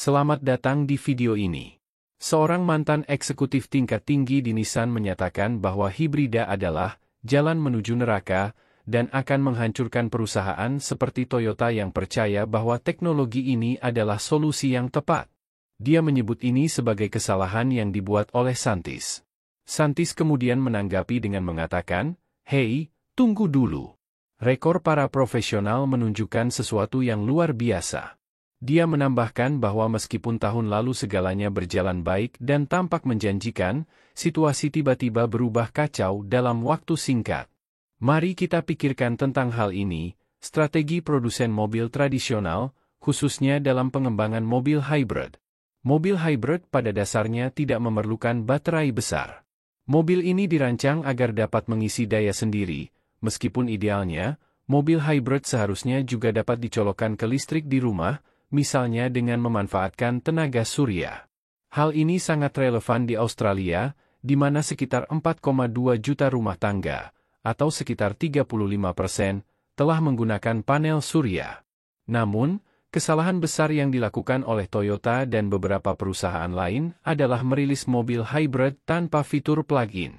Selamat datang di video ini. Seorang mantan eksekutif tingkat tinggi di Nissan menyatakan bahwa hibrida adalah jalan menuju neraka dan akan menghancurkan perusahaan seperti Toyota yang percaya bahwa teknologi ini adalah solusi yang tepat. Dia menyebut ini sebagai kesalahan yang dibuat oleh Santis. Santis kemudian menanggapi dengan mengatakan, "Hei, tunggu dulu. Rekor para profesional menunjukkan sesuatu yang luar biasa." Dia menambahkan bahwa meskipun tahun lalu segalanya berjalan baik dan tampak menjanjikan, situasi tiba-tiba berubah kacau dalam waktu singkat. Mari kita pikirkan tentang hal ini, strategi produsen mobil tradisional, khususnya dalam pengembangan mobil hybrid. Mobil hybrid pada dasarnya tidak memerlukan baterai besar. Mobil ini dirancang agar dapat mengisi daya sendiri, meskipun idealnya, mobil hybrid seharusnya juga dapat dicolokkan ke listrik di rumah, misalnya dengan memanfaatkan tenaga surya. Hal ini sangat relevan di Australia, di mana sekitar 4,2 juta rumah tangga, atau sekitar 35%, telah menggunakan panel surya. Namun, kesalahan besar yang dilakukan oleh Toyota dan beberapa perusahaan lain adalah merilis mobil hybrid tanpa fitur plug-in.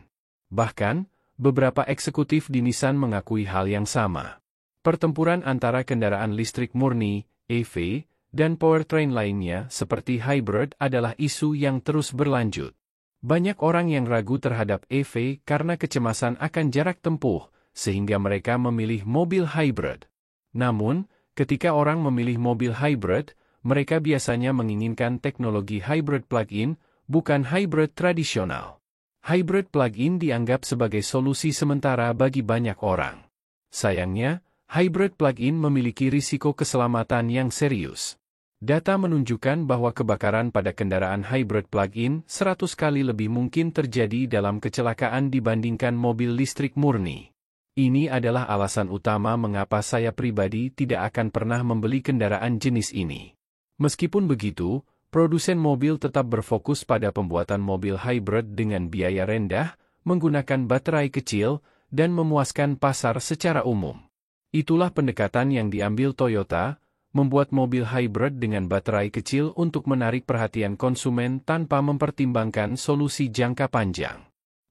Bahkan, beberapa eksekutif di Nissan mengakui hal yang sama. Pertempuran antara kendaraan listrik murni, EV, dan powertrain lainnya seperti hybrid adalah isu yang terus berlanjut. Banyak orang yang ragu terhadap EV karena kecemasan akan jarak tempuh, sehingga mereka memilih mobil hybrid. Namun, ketika orang memilih mobil hybrid, mereka biasanya menginginkan teknologi hybrid plug-in, bukan hybrid tradisional. Hybrid plug-in dianggap sebagai solusi sementara bagi banyak orang. Sayangnya, hybrid plug-in memiliki risiko keselamatan yang serius. Data menunjukkan bahwa kebakaran pada kendaraan hybrid plug-in 100 kali lebih mungkin terjadi dalam kecelakaan dibandingkan mobil listrik murni. Ini adalah alasan utama mengapa saya pribadi tidak akan pernah membeli kendaraan jenis ini. Meskipun begitu, produsen mobil tetap berfokus pada pembuatan mobil hybrid dengan biaya rendah, menggunakan baterai kecil, dan memuaskan pasar secara umum. Itulah pendekatan yang diambil Toyota, membuat mobil hybrid dengan baterai kecil untuk menarik perhatian konsumen tanpa mempertimbangkan solusi jangka panjang.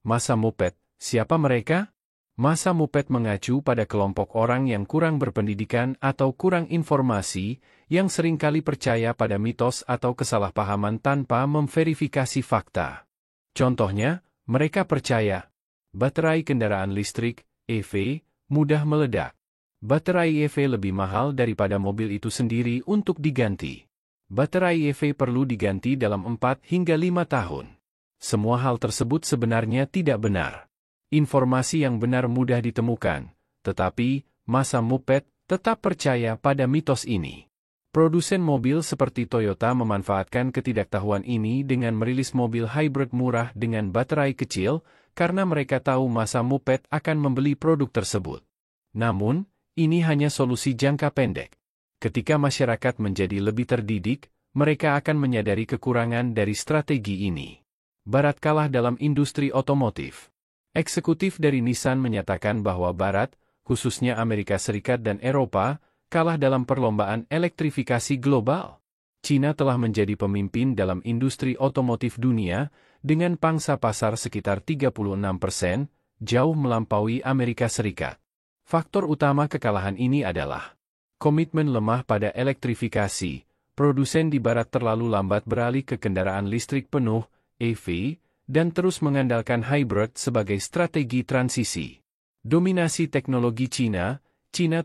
Masa Moped, siapa mereka? Masa Moped mengacu pada kelompok orang yang kurang berpendidikan atau kurang informasi, yang seringkali percaya pada mitos atau kesalahpahaman tanpa memverifikasi fakta. Contohnya, mereka percaya baterai kendaraan listrik, EV, mudah meledak. Baterai EV lebih mahal daripada mobil itu sendiri untuk diganti. Baterai EV perlu diganti dalam 4 hingga 5 tahun. Semua hal tersebut sebenarnya tidak benar. Informasi yang benar mudah ditemukan, tetapi masa Moped tetap percaya pada mitos ini. Produsen mobil seperti Toyota memanfaatkan ketidaktahuan ini dengan merilis mobil hybrid murah dengan baterai kecil, karena mereka tahu masa Moped akan membeli produk tersebut. Namun, ini hanya solusi jangka pendek. Ketika masyarakat menjadi lebih terdidik, mereka akan menyadari kekurangan dari strategi ini. Barat kalah dalam industri otomotif. Eksekutif dari Nissan menyatakan bahwa Barat, khususnya Amerika Serikat dan Eropa, kalah dalam perlombaan elektrifikasi global. China telah menjadi pemimpin dalam industri otomotif dunia, dengan pangsa pasar sekitar 36%, jauh melampaui Amerika Serikat. Faktor utama kekalahan ini adalah komitmen lemah pada elektrifikasi. Produsen di Barat terlalu lambat beralih ke kendaraan listrik penuh, EV, dan terus mengandalkan hybrid sebagai strategi transisi. Dominasi teknologi China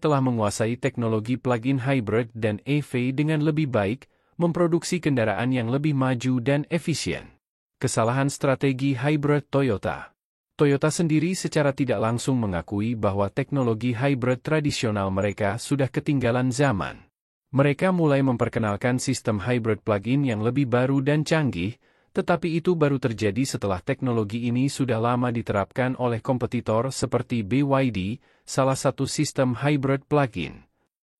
telah menguasai teknologi plug-in hybrid dan EV dengan lebih baik, memproduksi kendaraan yang lebih maju dan efisien. Kesalahan strategi hybrid Toyota. Toyota sendiri secara tidak langsung mengakui bahwa teknologi hybrid tradisional mereka sudah ketinggalan zaman. Mereka mulai memperkenalkan sistem hybrid plug-in yang lebih baru dan canggih, tetapi itu baru terjadi setelah teknologi ini sudah lama diterapkan oleh kompetitor seperti BYD, salah satu sistem hybrid plug-in.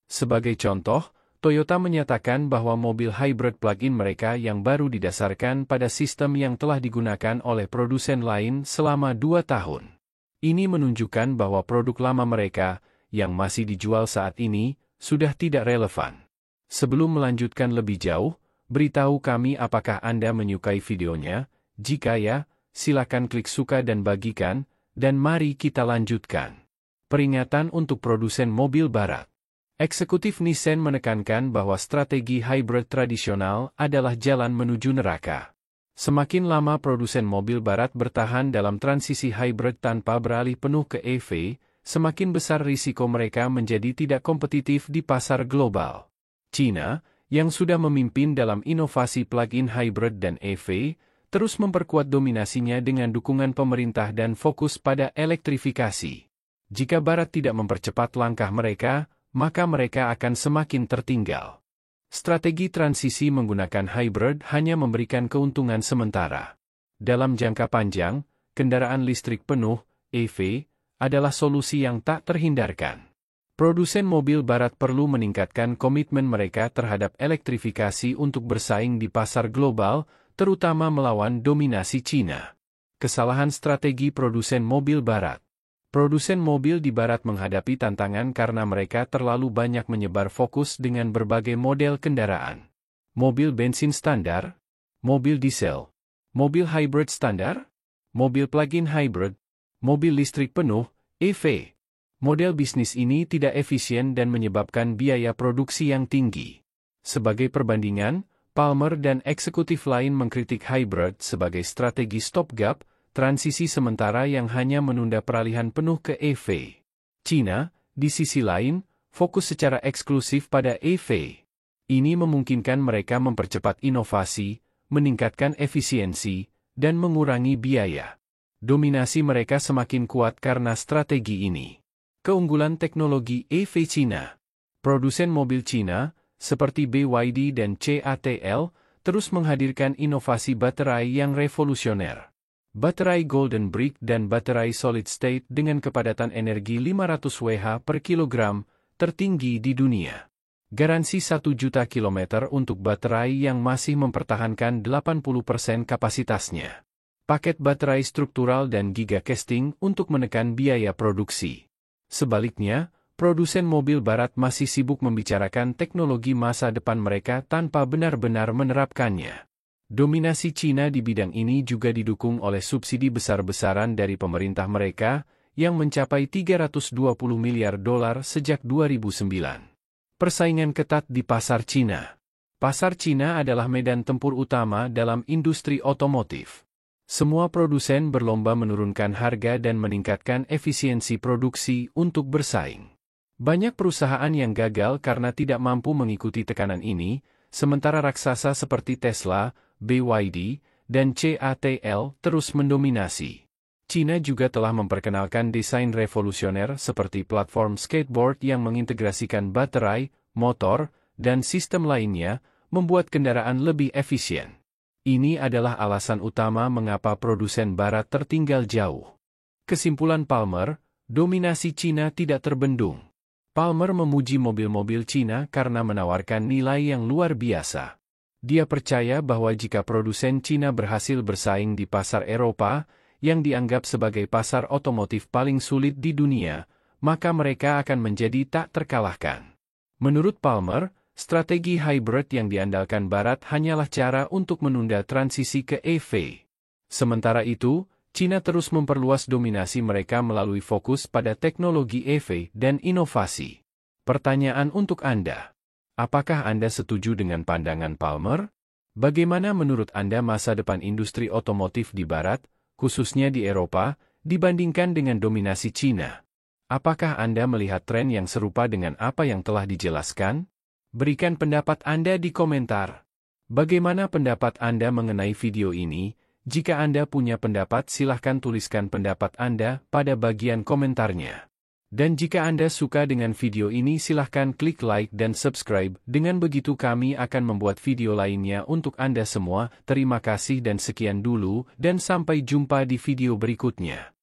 Sebagai contoh, Toyota menyatakan bahwa mobil hybrid plug-in mereka yang baru didasarkan pada sistem yang telah digunakan oleh produsen lain selama 2 tahun. Ini menunjukkan bahwa produk lama mereka, yang masih dijual saat ini, sudah tidak relevan. Sebelum melanjutkan lebih jauh, Beritahu kami apakah Anda menyukai videonya. Jika ya, silakan klik suka dan bagikan, dan mari kita lanjutkan. Peringatan untuk produsen mobil barat. Eksekutif Nissan menekankan bahwa strategi hybrid tradisional adalah jalan menuju neraka. Semakin lama produsen mobil barat bertahan dalam transisi hybrid tanpa beralih penuh ke EV, semakin besar risiko mereka menjadi tidak kompetitif di pasar global. China, yang sudah memimpin dalam inovasi plug-in hybrid dan EV, terus memperkuat dominasinya dengan dukungan pemerintah dan fokus pada elektrifikasi. Jika Barat tidak mempercepat langkah mereka, maka mereka akan semakin tertinggal. Strategi transisi menggunakan hybrid hanya memberikan keuntungan sementara. Dalam jangka panjang, kendaraan listrik penuh, EV, adalah solusi yang tak terhindarkan. Produsen mobil barat perlu meningkatkan komitmen mereka terhadap elektrifikasi untuk bersaing di pasar global, terutama melawan dominasi China. Kesalahan strategi produsen mobil barat. Produsen mobil di barat menghadapi tantangan karena mereka terlalu banyak menyebar fokus dengan berbagai model kendaraan. Mobil bensin standar, mobil diesel, mobil hybrid standar, mobil plug-in hybrid, mobil listrik penuh, EV. Model bisnis ini tidak efisien dan menyebabkan biaya produksi yang tinggi. Sebagai perbandingan, Palmer dan eksekutif lain mengkritik hybrid sebagai strategi stopgap, transisi sementara yang hanya menunda peralihan penuh ke EV. China, di sisi lain, fokus secara eksklusif pada EV. Ini memungkinkan mereka mempercepat inovasi, meningkatkan efisiensi, dan mengurangi biaya. Dominasi mereka semakin kuat karena strategi ini. Keunggulan teknologi EV China. Produsen mobil China, seperti BYD dan CATL, terus menghadirkan inovasi baterai yang revolusioner. Baterai Golden Brick dan baterai Solid State dengan kepadatan energi 500 Wh per kilogram, tertinggi di dunia. Garansi 1 juta kilometer untuk baterai yang masih mempertahankan 80% kapasitasnya. Paket baterai struktural dan gigacasting untuk menekan biaya produksi. Sebaliknya, produsen mobil barat masih sibuk membicarakan teknologi masa depan mereka tanpa benar-benar menerapkannya. Dominasi China di bidang ini juga didukung oleh subsidi besar-besaran dari pemerintah mereka, yang mencapai $320 miliar sejak 2009. Persaingan ketat di pasar China. Pasar China adalah medan tempur utama dalam industri otomotif. Semua produsen berlomba menurunkan harga dan meningkatkan efisiensi produksi untuk bersaing. Banyak perusahaan yang gagal karena tidak mampu mengikuti tekanan ini, sementara raksasa seperti Tesla, BYD, dan CATL terus mendominasi. China juga telah memperkenalkan desain revolusioner seperti platform skateboard yang mengintegrasikan baterai, motor, dan sistem lainnya, membuat kendaraan lebih efisien. Ini adalah alasan utama mengapa produsen barat tertinggal jauh. Kesimpulan Palmer, dominasi China tidak terbendung. Palmer memuji mobil-mobil China karena menawarkan nilai yang luar biasa. Dia percaya bahwa jika produsen China berhasil bersaing di pasar Eropa, yang dianggap sebagai pasar otomotif paling sulit di dunia, maka mereka akan menjadi tak terkalahkan. Menurut Palmer, strategi hybrid yang diandalkan Barat hanyalah cara untuk menunda transisi ke EV. Sementara itu, China terus memperluas dominasi mereka melalui fokus pada teknologi EV dan inovasi. Pertanyaan untuk Anda. Apakah Anda setuju dengan pandangan Palmer? Bagaimana menurut Anda masa depan industri otomotif di Barat, khususnya di Eropa, dibandingkan dengan dominasi China? Apakah Anda melihat tren yang serupa dengan apa yang telah dijelaskan? Berikan pendapat Anda di komentar. Bagaimana pendapat Anda mengenai video ini? Jika Anda punya pendapat, silahkan tuliskan pendapat Anda pada bagian komentarnya. Dan jika Anda suka dengan video ini, silahkan klik like dan subscribe. Dengan begitu kami akan membuat video lainnya untuk Anda semua. Terima kasih dan sekian dulu, dan sampai jumpa di video berikutnya.